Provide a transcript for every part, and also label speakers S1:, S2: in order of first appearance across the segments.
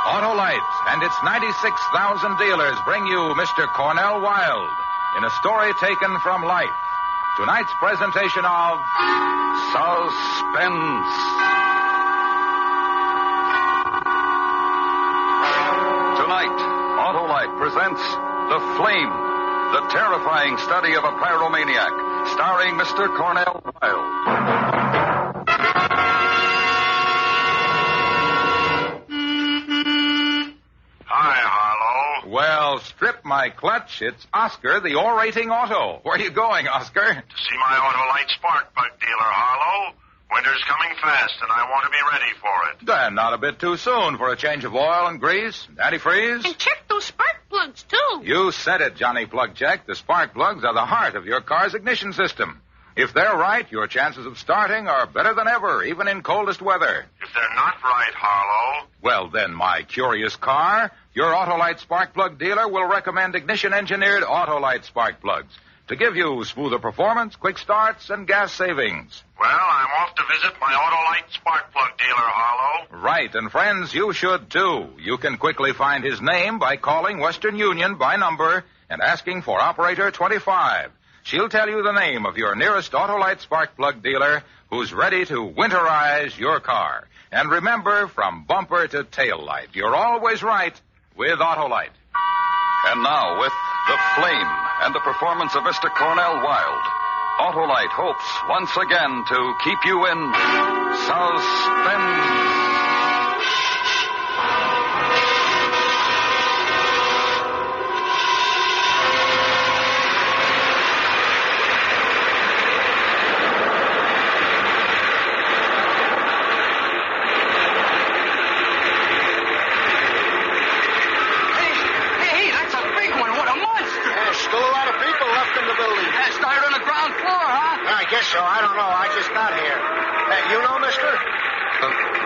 S1: Autolite and its 96,000 dealers bring you Mr. Cornell Wilde in a story taken from life. Tonight's presentation of Suspense. Tonight, Autolite presents The Flame, the terrifying study of a pyromaniac, starring Mr. Cornell Wilde. Well, strip my clutch. It's Oscar, the orating auto. Where are you going, Oscar?
S2: To see my Autolite spark plug dealer, Harlow. Winter's coming fast, and I want to be ready for it.
S1: Then not a bit too soon for a change of oil and grease, antifreeze.
S3: And check those spark plugs, too.
S1: You said it, Johnny Plug Check. The spark plugs are the heart of your car's ignition system. If they're right, your chances of starting are better than ever, even in coldest weather.
S2: If they're not right, Harlow...
S1: Well, then, my curious car, your Autolite spark plug dealer will recommend ignition-engineered Autolite spark plugs to give you smoother performance, quick starts, and gas savings.
S2: Well, I'm off to visit my Autolite spark plug dealer, Harlow.
S1: Right, and friends, you should, too. You can quickly find his name by calling Western Union by number and asking for Operator 25. She'll tell you the name of your nearest Autolite spark plug dealer who's ready to winterize your car. And remember, from bumper to tail light, you're always right with Autolite. And now, with The Flame and the performance of Mr. Cornell Wilde, Autolite hopes once again to keep you in suspense.
S4: So I don't know. I just got here. You know, mister?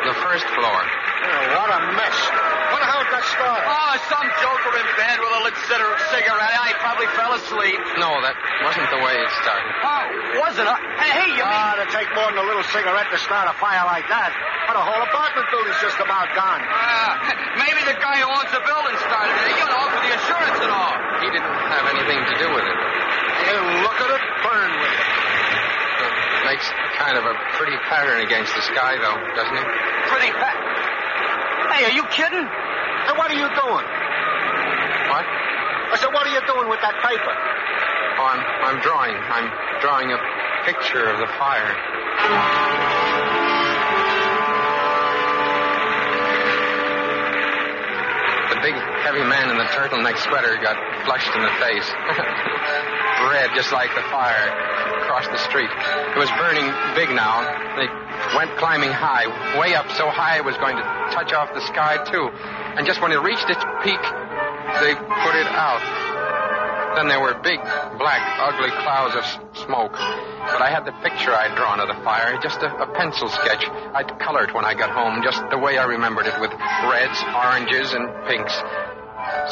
S5: The first floor.
S4: Oh, what a mess. Wonder how it got started.
S6: Oh, some joker in bed with a lit cigarette. I probably fell asleep.
S5: No, that wasn't the way it started.
S6: Oh, wasn't it? Hey, you mean...
S4: It'd take more than a little cigarette to start a fire like that. But the whole apartment building's just about gone.
S6: Maybe the guy who owns the building started it, for the insurance and all.
S5: He didn't have anything to do with it.
S4: You look at it, burn with it.
S5: Makes kind of a pretty pattern against the sky, though, doesn't it?
S6: Pretty pattern? Hey, are you kidding?
S4: And what are you doing?
S5: What?
S4: I said, what are you doing with that paper?
S5: Oh, I'm drawing. I'm drawing a picture of the fire. The big, heavy man in the turtleneck sweater got flushed in the face. Red, just like the fire across the street. It was burning big now. They went climbing high, way up so high it was going to touch off the sky, too. And just when it reached its peak, they put it out. Then there were big, black, ugly clouds of smoke. But I had the picture I'd drawn of the fire, just a pencil sketch. I'd color it when I got home, just the way I remembered it, with reds, oranges, and pinks.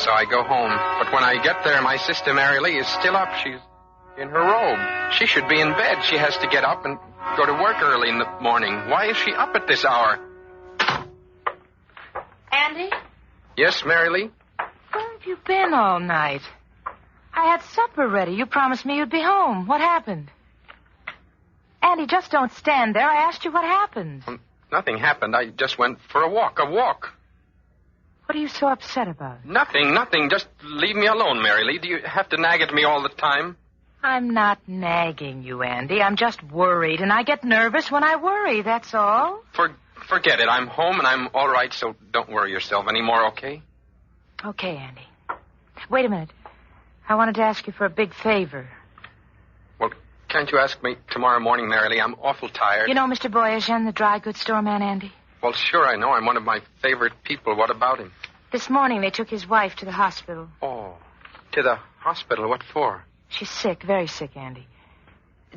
S5: So I go home. But when I get there, my sister Mary Lee is still up. She's in her robe. She should be in bed. She has to get up and go to work early in the morning. Why is she up at this hour?
S3: Andy?
S5: Yes, Mary Lee?
S7: Where have you been all night? I had supper ready. You promised me you'd be home. What happened? Andy, just don't stand there. I asked you what happened.
S5: Nothing happened. I just went for a walk.
S7: What are you so upset about?
S5: Nothing. Just leave me alone, Mary Lee. Do you have to nag at me all the time?
S7: I'm not nagging you, Andy. I'm just worried, and I get nervous when I worry, that's all.
S5: Forget it. I'm home, and I'm all right, so don't worry yourself anymore, okay?
S7: Okay, Andy. Wait a minute. I wanted to ask you for a big favor.
S5: Well, can't you ask me tomorrow morning, Mary Lee? I'm awful tired.
S7: You know Mr. Boyajian, the dry goods store man, Andy?
S5: Well, sure, I know. I'm one of my favorite people. What about him?
S7: This morning they took his wife to the hospital.
S5: Oh, to the hospital? What for?
S7: She's sick, very sick, Andy.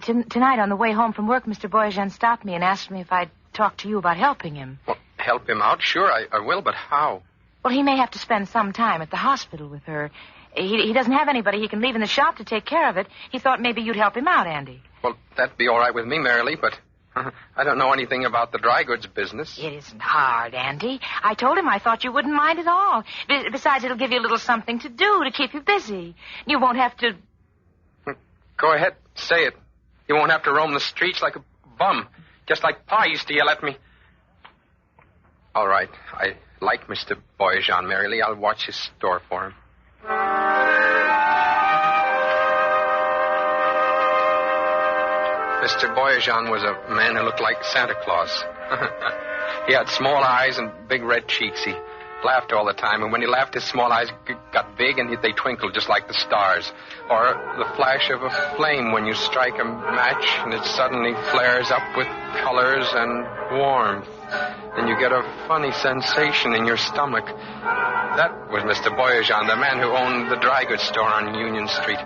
S7: Tonight on the way home from work, Mr. Boyajian stopped me and asked me if I'd talk to you about helping him.
S5: Well, help him out? Sure, I will, but how?
S7: Well, he may have to spend some time at the hospital with her. He doesn't have anybody he can leave in the shop to take care of it. He thought maybe you'd help him out, Andy.
S5: Well, that'd be all right with me, Mary Lee, but I don't know anything about the dry goods business.
S7: It isn't hard, Andy. I told him I thought you wouldn't mind at all. Besides, it'll give you a little something to do to keep you busy. You won't have to...
S5: Go ahead, say it. You won't have to roam the streets like a bum, just like Pa used to yell at me. All right, I like Mr. Boyajan, Mary Lee. I'll watch his store for him. Mr. Boyajan was a man who looked like Santa Claus. He had small eyes and big red cheeks. He laughed all the time, and when he laughed, his small eyes got big and they twinkled just like the stars. Or the flash of a flame when you strike a match and it suddenly flares up with colors and warmth. And you get a funny sensation in your stomach. That was Mr. Boyajan, the man who owned the dry goods store on Union Street.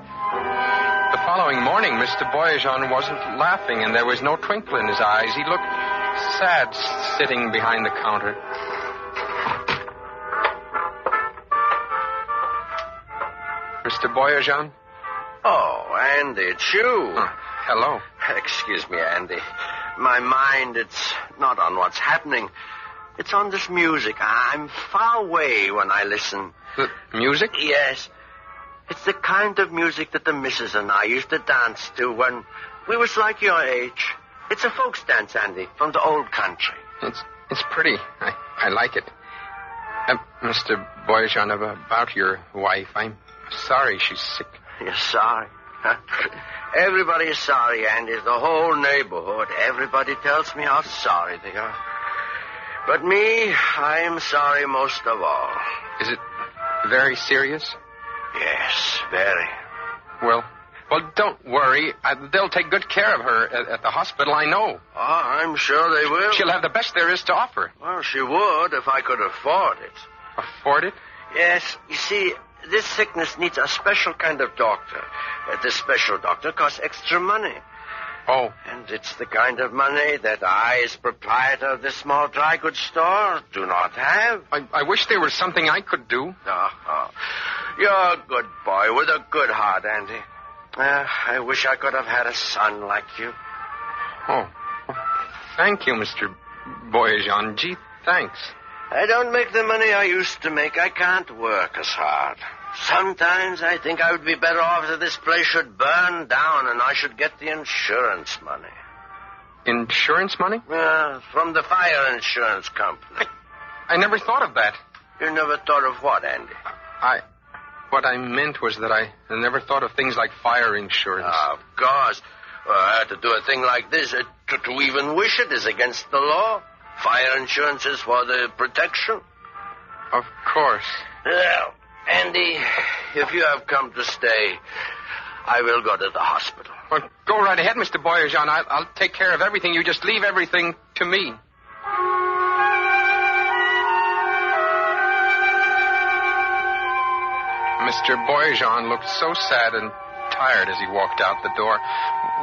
S5: The following morning, Mr. Boyajan wasn't laughing, and there was no twinkle in his eyes. He looked sad sitting behind the counter. Mr. Boyajan?
S8: Oh, Andy, it's you.
S5: Hello.
S8: Excuse me, Andy. My mind, it's not on what's happening. It's on this music. I'm far away when I listen.
S5: The music?
S8: Yes. It's the kind of music that the missus and I used to dance to when we was like your age. It's a folks dance, Andy, from the old country.
S5: It's pretty. I like it. Mr. Boyajan, about your wife, I'm sorry she's sick.
S8: You're sorry? Everybody is sorry, Andy. The whole neighborhood. Everybody tells me how sorry they are. But me, I am sorry most of all.
S5: Is it very serious?
S8: Yes, very.
S5: Well, don't worry. They'll take good care of her at the hospital, I know.
S8: Oh, I'm sure they will.
S5: She'll have the best there is to offer.
S8: Well, she would if I could afford it.
S5: Afford it?
S8: Yes. You see, this sickness needs a special kind of doctor. This special doctor costs extra money.
S5: Oh.
S8: And it's the kind of money that I, as proprietor of this small dry goods store, do not have.
S5: I wish there was something I could do.
S8: Oh. You're a good boy with a good heart, Andy. I wish I could have had a son like you.
S5: Oh. Thank you, Mr. Boyajan. Gee, thanks.
S8: I don't make the money I used to make. I can't work as hard. Sometimes I think I would be better off if this place should burn down and I should get the insurance money.
S5: Insurance money?
S8: Yeah, from the fire insurance company.
S5: I never thought of that.
S8: You never thought of what, Andy?
S5: What I meant was that I never thought of things like fire insurance.
S8: Of course. To do a thing like this, to even wish it is against the law. Fire insurance is for the protection.
S5: Of course.
S8: Well, Andy, if you have come to stay, I will go to the hospital.
S5: Well, go right ahead, Mr. Boyajan. I'll take care of everything. You just leave everything to me. Mr. Boyajan looked so sad and tired as he walked out the door.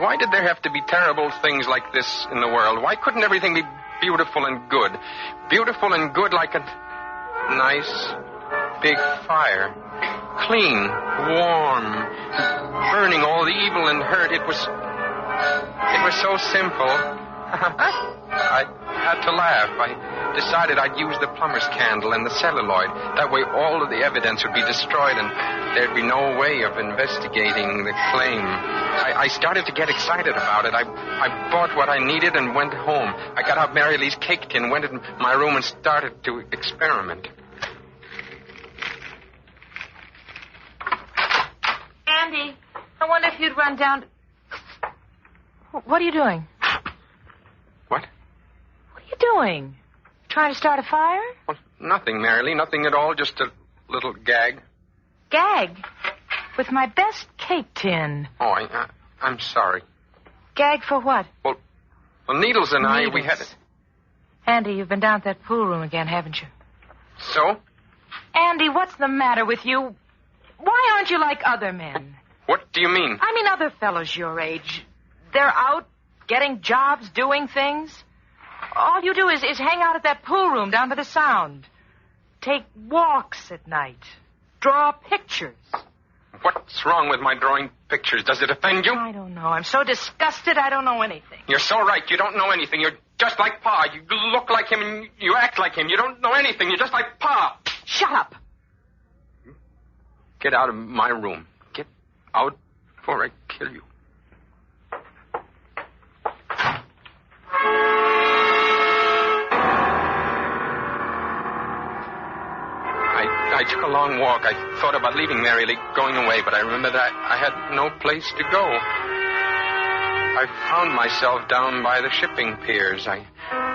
S5: Why did there have to be terrible things like this in the world? Why couldn't everything be beautiful and good? Beautiful and good like a nice big fire. Clean, warm, burning all the evil and hurt. It was so simple. I had to laugh. I decided I'd use the plumber's candle and the celluloid. That way all of the evidence would be destroyed and there'd be no way of investigating the claim. I started to get excited about it. I bought what I needed and went home. I got out Mary Lee's cake tin, went in my room and started to experiment.
S7: Andy, I wonder if you'd run down... What are you doing?
S5: What?
S7: What are you doing? Trying to start a fire?
S5: Well, nothing, Mary Lee. Nothing at all. Just a little gag.
S7: Gag? With my best cake tin.
S5: Oh, I'm sorry.
S7: Gag for what?
S5: Well, Needles and I, we had...
S7: Andy, you've been down at that pool room again, haven't you?
S5: So?
S7: Andy, what's the matter with you? Why aren't you like other men?
S5: What do you mean?
S7: I mean other fellows your age. They're out getting jobs, doing things. All you do is hang out at that pool room down by the Sound. Take walks at night. Draw pictures.
S5: What's wrong with my drawing pictures. Does it offend you?
S7: I don't know. I'm so disgusted I don't know anything.
S5: You're so right. You don't know anything. You're just like Pa. You look like him and you act like him. You don't know anything. You're just like Pa.
S7: Shut up.
S5: Get out of my room. Get out before I kill you. I took a long walk. I thought about leaving Mary Lee, going away, but I remembered I had no place to go. I found myself down by the shipping piers. I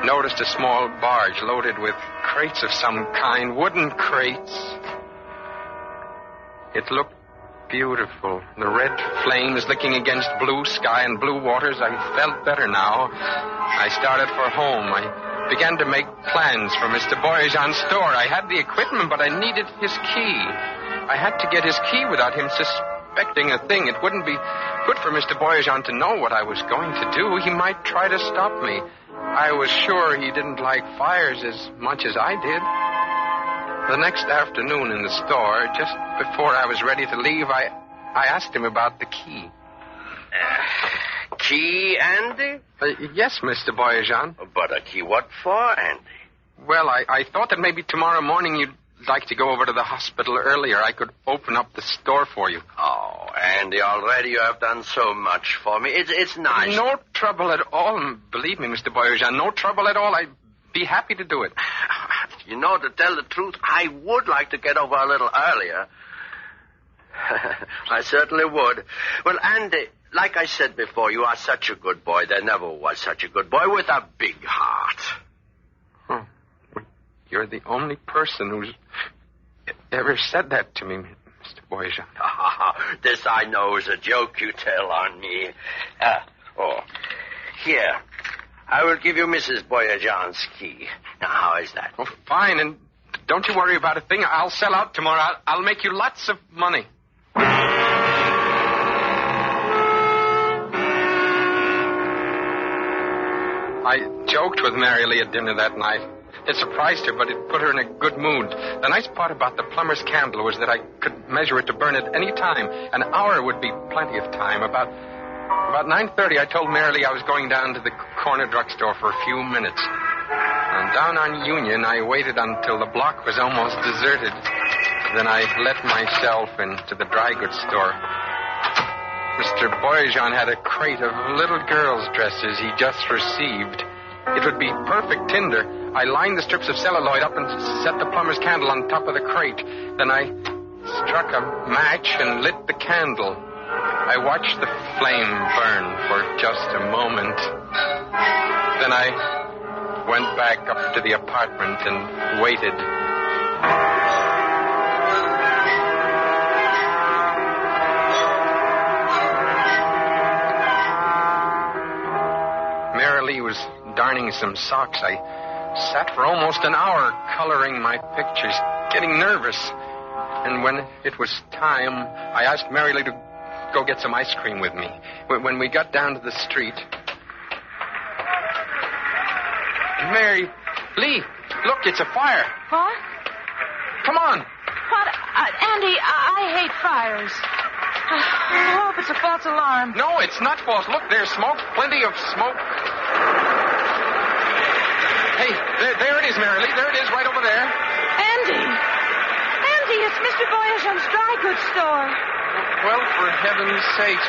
S5: noticed a small barge loaded with crates of some kind, wooden crates. It looked beautiful. The red flames licking against blue sky and blue waters. I felt better now. I started for home. I began to make plans for Mr. Boyajan's store. I had the equipment, but I needed his key. I had to get his key without him suspecting a thing. It wouldn't be good for Mr. Boyajan to know what I was going to do. He might try to stop me. I was sure he didn't like fires as much as I did. The next afternoon in the store, just before I was ready to leave, I asked him about the key.
S8: Key, Andy?
S5: Yes, Mr. Boyajan.
S8: But a key what for, Andy?
S5: Well, I thought that maybe tomorrow morning you'd like to go over to the hospital earlier. I could open up the store for you.
S8: Oh, Andy, already you have done so much for me. It's nice.
S5: No trouble at all. Believe me, Mr. Boyajan, no trouble at all. I'd be happy to do it.
S8: You know, to tell the truth, I would like to get over a little earlier. I certainly would. Well, Andy, like I said before, you are such a good boy. There never was such a good boy with a big heart.
S5: Well, you're the only person who's ever said that to me, Mr. Boyajan.
S8: This I know is a joke you tell on me. Here. I will give you Mrs. Boyajan's key. Now, how is that?
S5: Oh, fine, and don't you worry about a thing. I'll sell out tomorrow. I'll make you lots of money. I joked with Mary Lee at dinner that night. It surprised her, but it put her in a good mood. The nice part about the plumber's candle was that I could measure it to burn at any time. An hour would be plenty of time. About 9:30, I told Mary Lee I was going down to the corner drugstore for a few minutes. And down on Union, I waited until the block was almost deserted. Then I let myself into the dry goods store. Mr. Boyajan had a crate of little girls' dresses he just received. It would be perfect tinder. I lined the strips of celluloid up and set the plumber's candle on top of the crate. Then I struck a match and lit the candle. I watched the flame burn for just a moment. Then I went back up to the apartment and waited. Mary Lee was darning some socks. I sat for almost an hour coloring my pictures, getting nervous. And when it was time, I asked Mary Lee to go get some ice cream with me. When we got down to the street... Mary Lee, look, it's a fire.
S7: What?
S5: Come on.
S7: What? Andy, I hate fires. I hope it's a false alarm.
S5: No, it's not false. Look, there's smoke, plenty of smoke. Hey, there it is, Mary Lee. There it is, right over there.
S7: Andy! Andy, it's Mr. Boyajan's dry goods store.
S5: Well, for heaven's sakes,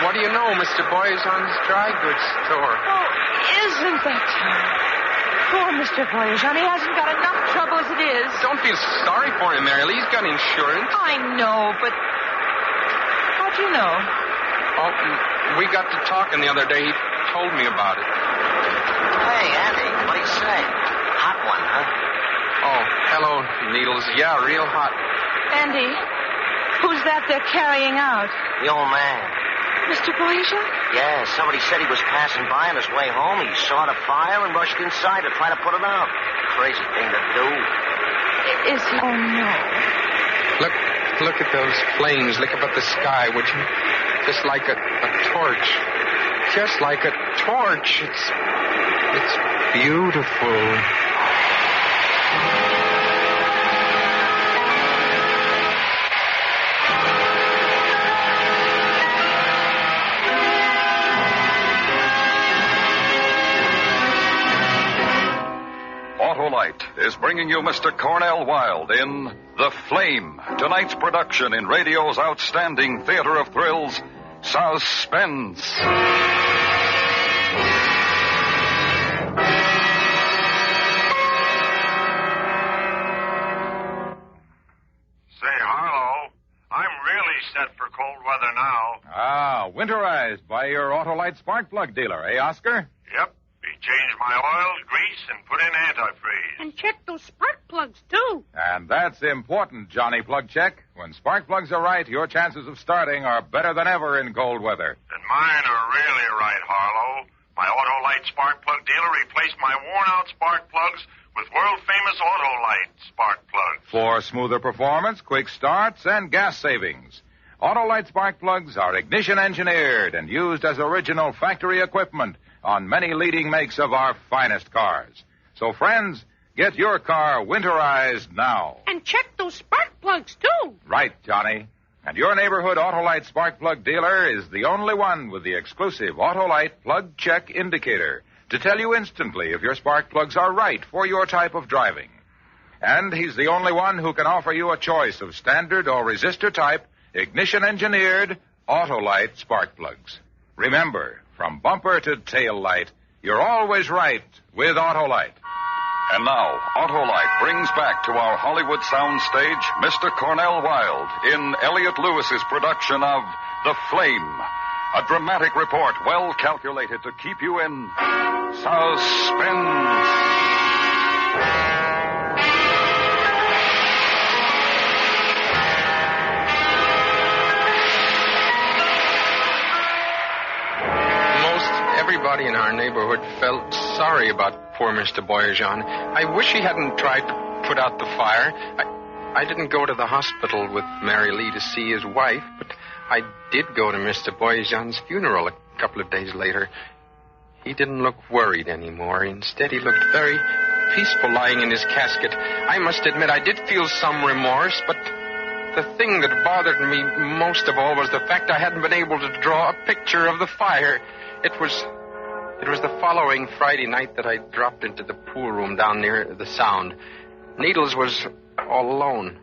S5: what do you know, Mr. Boyajan's dry goods store?
S7: Oh, isn't that terrible? Poor Mr. Boyajan, he hasn't got enough trouble as it is.
S5: Don't feel sorry for him, Mary Lee. He's got insurance.
S7: I know, but... How'd you know?
S5: Oh, we got to talking the other day. He told me about it.
S4: Hey, Andy, what do you say? Hot one, huh?
S5: Oh, hello, Needles. Yeah, real hot.
S7: Andy, who's that they're carrying out?
S4: The old man.
S7: Mr. Boyajan?
S4: Yeah, somebody said he was passing by on his way home. He saw the fire and rushed inside to try to put it out. Crazy thing to do.
S7: Is he... Oh, no.
S5: Look at those flames. Look up at the sky, would you? Just like a torch. Just like a torch. It's beautiful.
S9: Autolite is bringing you Mr. Cornell Wilde in The Flame, tonight's production in radio's outstanding theater of thrills, Suspense.
S2: Say, Harlow, I'm really set for cold weather now.
S1: Ah, winterized by your Autolite spark plug dealer, eh, Oscar?
S2: Yep. He changed my oil, grease, and put in antifreeze.
S3: And check those spark plugs, too.
S1: And that's important, Johnny Plug Check. When spark plugs are right, your chances of starting are better than ever in cold weather.
S2: And mine are really right, Harlow. My Autolite spark plug dealer replaced my worn-out spark plugs with world-famous Autolite spark plugs.
S1: For smoother performance, quick starts, and gas savings. Autolite spark plugs are ignition engineered and used as original factory equipment on many leading makes of our finest cars. So, friends, get your car winterized now.
S3: And check those spark plugs, too.
S1: Right, Johnny. And your neighborhood Autolite spark plug dealer is the only one with the exclusive Autolite plug check indicator to tell you instantly if your spark plugs are right for your type of driving. And he's the only one who can offer you a choice of standard or resistor type, ignition-engineered Autolite spark plugs. Remember, from bumper to tail light, you're always right with Autolite.
S9: And now, Autolite brings back to our Hollywood soundstage Mr. Cornell Wilde in Elliot Lewis's production of The Flame, a dramatic report well calculated to keep you in suspense.
S5: Everybody in our neighborhood felt sorry about poor Mr. Boyajian. I wish he hadn't tried to put out the fire. I didn't go to the hospital with Mary Lee to see his wife, but I did go to Mr. Boyajian's funeral a couple of days later. He didn't look worried anymore. Instead, he looked very peaceful lying in his casket. I must admit, I did feel some remorse, but the thing that bothered me most of all was the fact I hadn't been able to draw a picture of the fire. It was the following Friday night that I dropped into the pool room down near the Sound. Needles was all alone.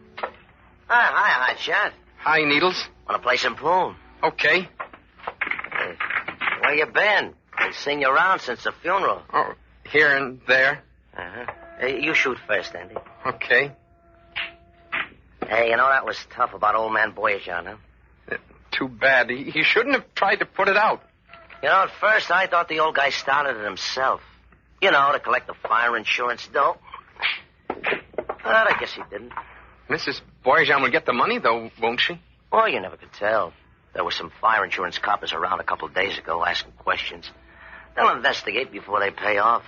S8: Hi, Hotshot.
S5: Hi, Needles.
S8: Want to play some pool?
S5: Okay.
S8: Hey, where you been? I've seen you around since the funeral.
S5: Oh, here and there.
S8: Uh-huh. Hey, you shoot first, Andy.
S5: Okay.
S8: Hey, you know, that was tough about old man Boyajian, huh?
S5: Too bad. He shouldn't have tried to put it out.
S8: You know, at first I thought the old guy started it himself. You know, to collect the fire insurance dough. But I guess he didn't.
S5: Mrs. Boyajian will get the money, though, won't she?
S8: Oh, you never could tell. There were some fire insurance coppers around a couple of days ago asking questions. They'll investigate before they pay off.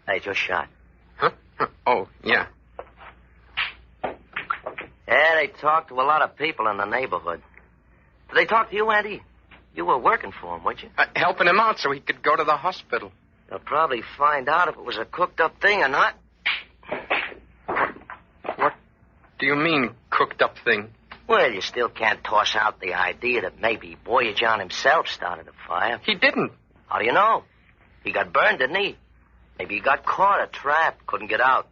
S8: Hey, it's your shot.
S5: Huh? Oh, yeah.
S8: Yeah, they talked to a lot of people in the neighborhood. Did they talk to you, Andy? You were working for him, weren't you?
S5: Helping him out so he could go to the hospital.
S8: They'll probably find out if it was a cooked-up thing or not.
S5: What do you mean, cooked-up thing?
S8: Well, you still can't toss out the idea that maybe Boyajian himself started the fire.
S5: He didn't.
S8: How do you know? He got burned, didn't he? Maybe he got caught or trapped, couldn't get out.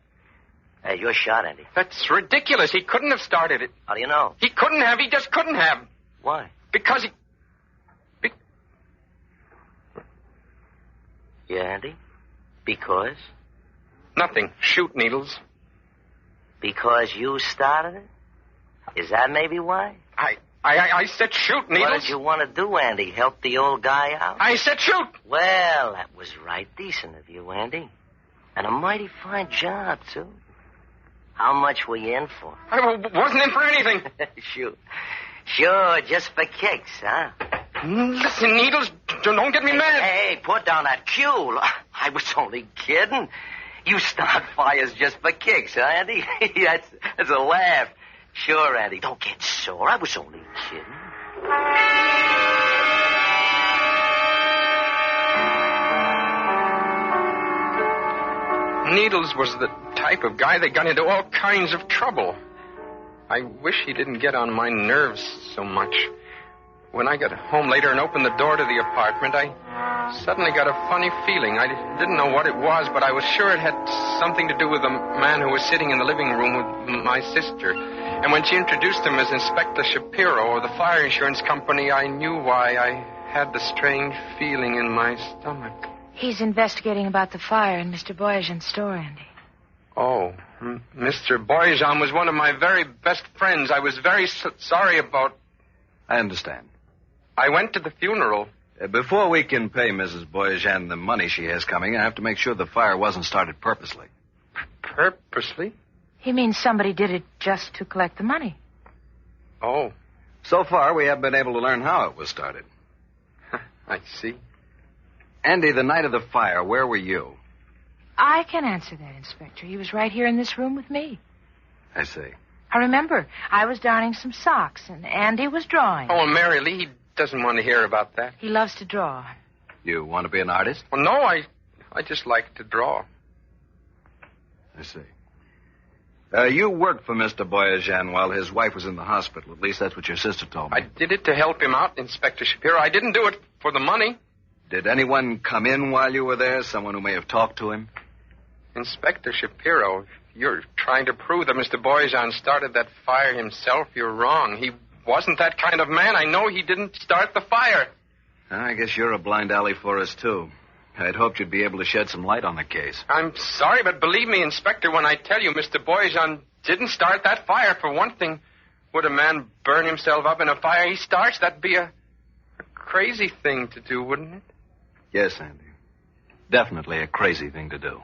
S8: Hey, your shot, Andy.
S5: That's ridiculous. He couldn't have started it.
S8: How do you know?
S5: He couldn't have. He just couldn't have.
S8: Why?
S5: Because he...
S8: Yeah, Andy? Because?
S5: Nothing. Shoot, Needles.
S8: Because you started it? Is that maybe why?
S5: I said shoot, Needles.
S8: What did you want to do, Andy? Help the old guy out?
S5: I said shoot.
S8: Well, that was right decent of you, Andy. And a mighty fine job, too. How much were you in for?
S5: I wasn't in for anything.
S8: Sure, just for kicks, huh?
S5: Listen, Needles, don't get me mad.
S8: Hey, put down that cue. I was only kidding. You start fires just for kicks, huh, Andy? That's a laugh. Sure, Andy, don't get sore. I was only kidding.
S5: Needles was the type of guy that got into all kinds of trouble. I wish he didn't get on my nerves so much. When I got home later and opened the door to the apartment, I suddenly got a funny feeling. I didn't know what it was, but I was sure it had something to do with the man who was sitting in the living room with my sister. And when she introduced him as Inspector Shapiro of the fire insurance company, I knew why I had the strange feeling in my stomach.
S7: He's investigating about the fire in Mr. Boyajian's store, Andy.
S5: Oh, Mr. Boyajian was one of my very best friends. I was very sorry about...
S10: I understand.
S5: I went to the funeral.
S10: Before we can pay Mrs. Boyajian the money she has coming, I have to make sure the fire wasn't started purposely.
S5: Purposely?
S7: He means somebody did it just to collect the money.
S5: Oh.
S10: So far, we haven't been able to learn how it was started.
S5: I see.
S10: Andy, the night of the fire, where were you?
S7: I can answer that, Inspector. He was right here in this room with me.
S10: I see.
S7: I remember. I was darning some socks, and Andy was drawing.
S5: Oh, Mary Lee, he doesn't want to hear about that.
S7: He loves to draw.
S10: You want to be an artist?
S5: Well, no, I just like to draw.
S10: I see. You worked for Mr. Boyajian while his wife was in the hospital. At least that's what your sister told me.
S5: I did it to help him out, Inspector Shapiro. I didn't do it for the money.
S10: Did anyone come in while you were there? Someone who may have talked to him?
S5: Inspector Shapiro, if you're trying to prove that Mr. Boyajian started that fire himself, you're wrong. He wasn't that kind of man. I know he didn't start the fire.
S10: I guess you're a blind alley for us, too. I'd hoped you'd be able to shed some light on the case.
S5: I'm sorry, but believe me, Inspector, when I tell you Mr. Boyajian didn't start that fire, for one thing, would a man burn himself up in a fire he starts? That'd be a crazy thing to do, wouldn't it?
S10: Yes, Andy. Definitely a crazy thing to do.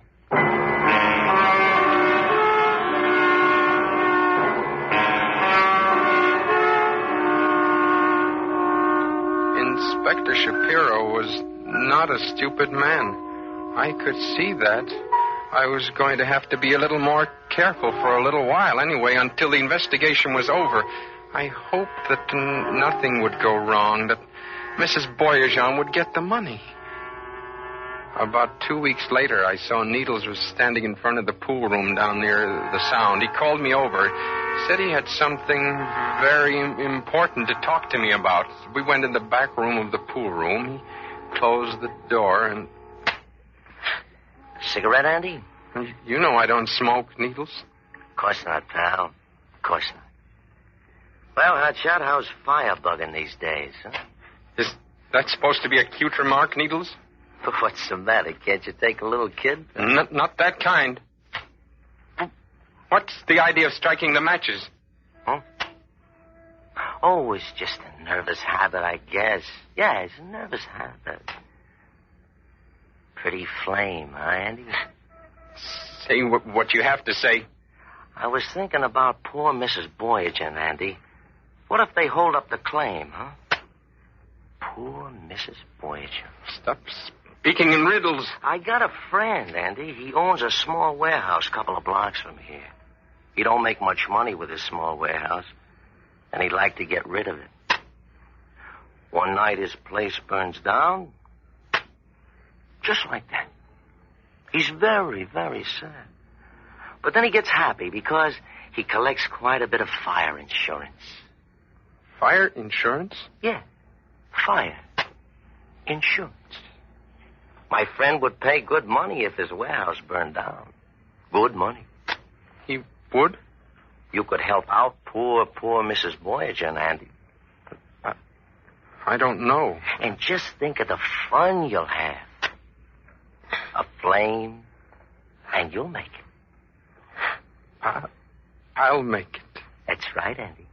S5: Inspector Shapiro was not a stupid man. I could see that. I was going to have to be a little more careful for a little while anyway, until the investigation was over. I hoped that nothing would go wrong, that Mrs. Boyajian would get the money. About 2 weeks later, I saw Needles was standing in front of the pool room down near the Sound. He called me over, said he had something very important to talk to me about. We went in the back room of the pool room. He closed the door and...
S4: Cigarette, Andy?
S5: You know I don't smoke, Needles.
S4: Of course not, pal. Of course not. Well, Hotshot, how's fire bugging these days, huh?
S5: Is that supposed to be a cute remark, Needles?
S4: What's the matter? Can't you take a little kid?
S5: Not that kind. What's the idea of striking the matches?
S4: Huh? Oh, it's just a nervous habit, I guess. Yeah, it's a nervous habit. Pretty flame, huh, Andy?
S5: Say what you have to say.
S4: I was thinking about poor Mrs. Boyajian, Andy. What if they hold up the claim, huh? Poor Mrs. Boyajian.
S5: Stop speaking in riddles.
S4: I got a friend, Andy. He owns a small warehouse a couple of blocks from here. He don't make much money with his small warehouse, and he'd like to get rid of it. One night his place burns down, just like that. He's very, very sad. But then he gets happy because he collects quite a bit of fire insurance.
S5: Fire insurance?
S4: Yeah, fire insurance. My friend would pay good money if his warehouse burned down. Good money.
S5: He would?
S4: You could help out poor Mrs. Boyajian, Andy.
S5: I don't know.
S4: And just think of the fun you'll have. A flame, and you'll make it.
S5: I'll make it.
S4: That's right, Andy.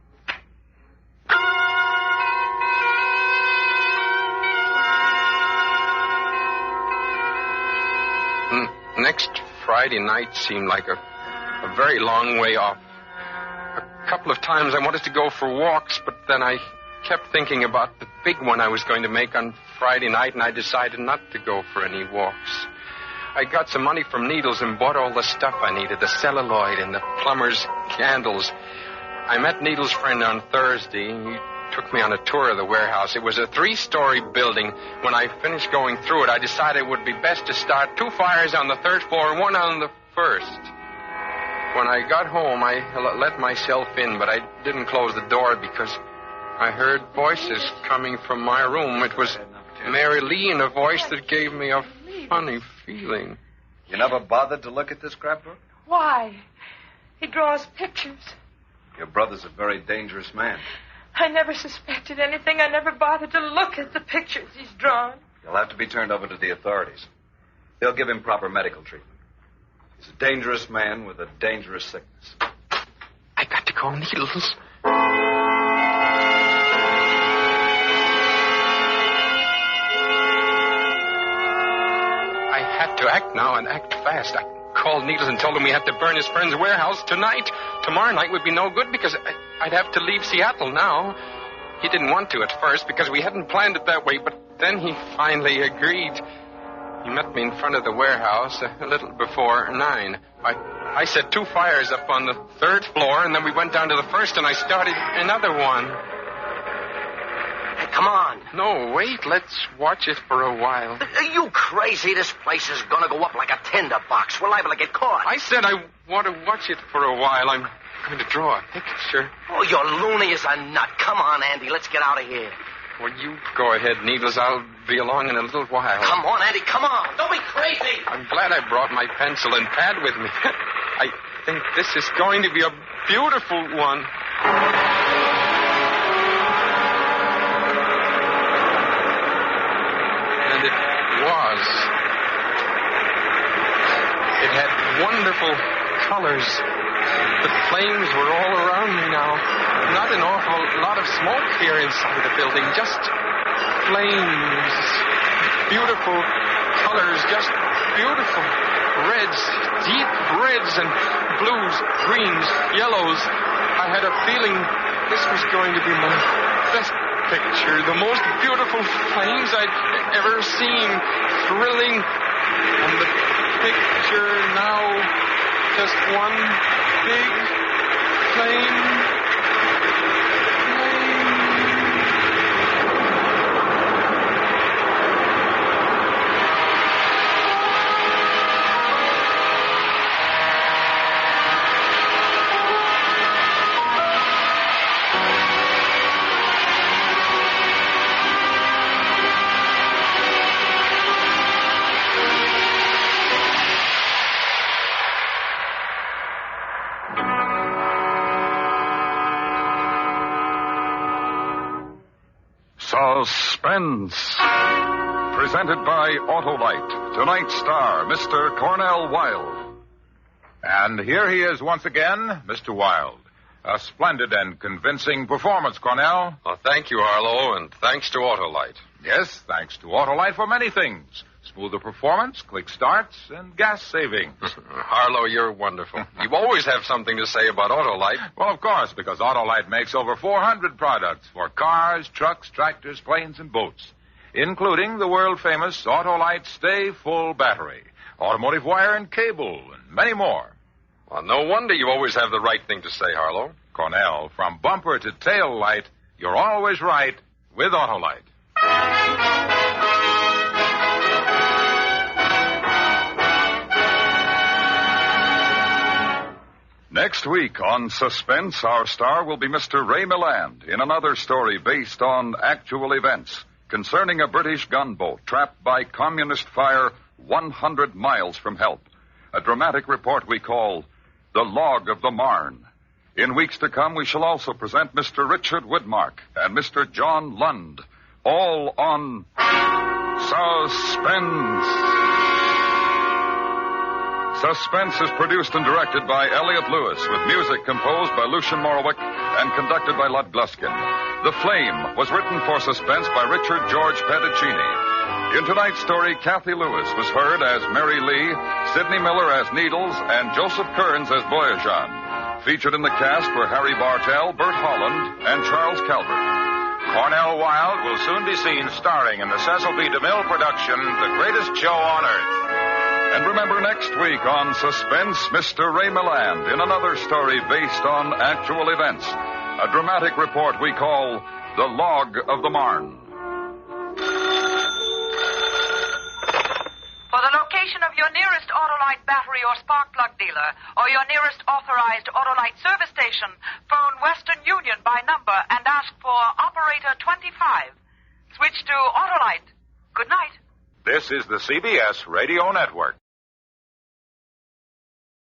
S5: Next Friday night seemed like a very long way off. A couple of times I wanted to go for walks, but then I kept thinking about the big one I was going to make on Friday night, and I decided not to go for any walks. I got some money from Needles and bought all the stuff I needed, the celluloid and the plumber's candles. I met Needles' friend on Thursday. He took me on a tour of the warehouse. It was a 3-story building. When I finished going through it, I decided it would be best to start 2 fires on the 3rd floor and 1 on the 1st. When I got home, I let myself in, but I didn't close the door because I heard voices coming from my room. It was Mary Lee in a voice that gave me a funny feeling.
S10: You never bothered to look at this scrapbook?
S7: Why? He draws pictures.
S10: Your brother's a very dangerous man.
S7: I never suspected anything. I never bothered to look at the pictures he's drawn.
S10: He'll have to be turned over to the authorities. They'll give him proper medical treatment. He's a dangerous man with a dangerous sickness.
S5: I got to call Needles. I had to act now and act fast. I called Needles and told him we had to burn his friend's warehouse tonight. Tomorrow night would be no good because I'd have to leave Seattle now. He didn't want to at first because we hadn't planned it that way, but then he finally agreed. He met me in front of the warehouse a little before 9. I set 2 fires up on the 3rd floor, and then we went down to the 1st, and I started another one.
S8: Hey, come on.
S5: No, wait. Let's watch it for a while.
S8: Are you crazy? This place is going to go up like a tinderbox. We're liable to get caught.
S5: I said I want to watch it for a while. I'm going to draw a picture.
S8: Oh, you're loony as a nut. Come on, Andy. Let's get out of here.
S5: Well, you go ahead, Needles. I'll be along in a little while.
S8: Come on, Andy. Come on. Don't be crazy.
S5: I'm glad I brought my pencil and pad with me. I think this is going to be a beautiful one. And it was. It had wonderful colors. The flames were all around me now. Not an awful lot of smoke here inside the building. Just flames. Beautiful colors. Just beautiful. Reds. Deep reds and blues, greens, yellows. I had a feeling this was going to be my best picture. The most beautiful flames I'd ever seen. Thrilling. And the picture now just one big flame.
S9: Suspense. Presented by Autolite. Tonight's star, Mr. Cornell Wilde.
S1: And here he is once again, Mr. Wilde. A splendid and convincing performance, Cornell.
S5: Well, thank you, Harlow, and thanks to Autolite.
S1: Yes, thanks to Autolite for many things. Smoother performance, quick starts, and gas savings.
S5: Harlow, you're wonderful. You always have something to say about Autolite.
S1: Well, of course, because Autolite makes over 400 products for cars, trucks, tractors, planes, and boats, including the world-famous Autolite Stay Full Battery, automotive wire and cable, and many more.
S5: Well, no wonder you always have the right thing to say, Harlow.
S1: Cornell, from bumper to tail light, you're always right with Autolite.
S9: Next week on Suspense, our star will be Mr. Ray Milland in another story based on actual events concerning a British gunboat trapped by communist fire 100 miles from help. A dramatic report we call The Log of the Marne. In weeks to come, we shall also present Mr. Richard Woodmark and Mr. John Lund, all on Suspense. Suspense is produced and directed by Elliot Lewis, with music composed by Lucian Morowick and conducted by Lud Gluskin. The Flame was written for Suspense by Richard George Pedicini. In tonight's story, Kathy Lewis was heard as Mary Lee, Sidney Miller as Needles, and Joseph Kearns as Boyajan. Featured in the cast were Harry Bartell, Bert Holland, and Charles Calvert. Cornell Wilde will soon be seen starring in the Cecil B. DeMille production, The Greatest Show on Earth. And remember, next week on Suspense, Mr. Ray Milland in another story based on actual events. A dramatic report we call The Log of the Marne.
S11: For the location of your nearest Autolite battery or spark plug dealer, or your nearest authorized Autolite service station, phone Western Union by number and ask for Operator 25. Switch to Autolite. Good night.
S1: This is the CBS Radio Network.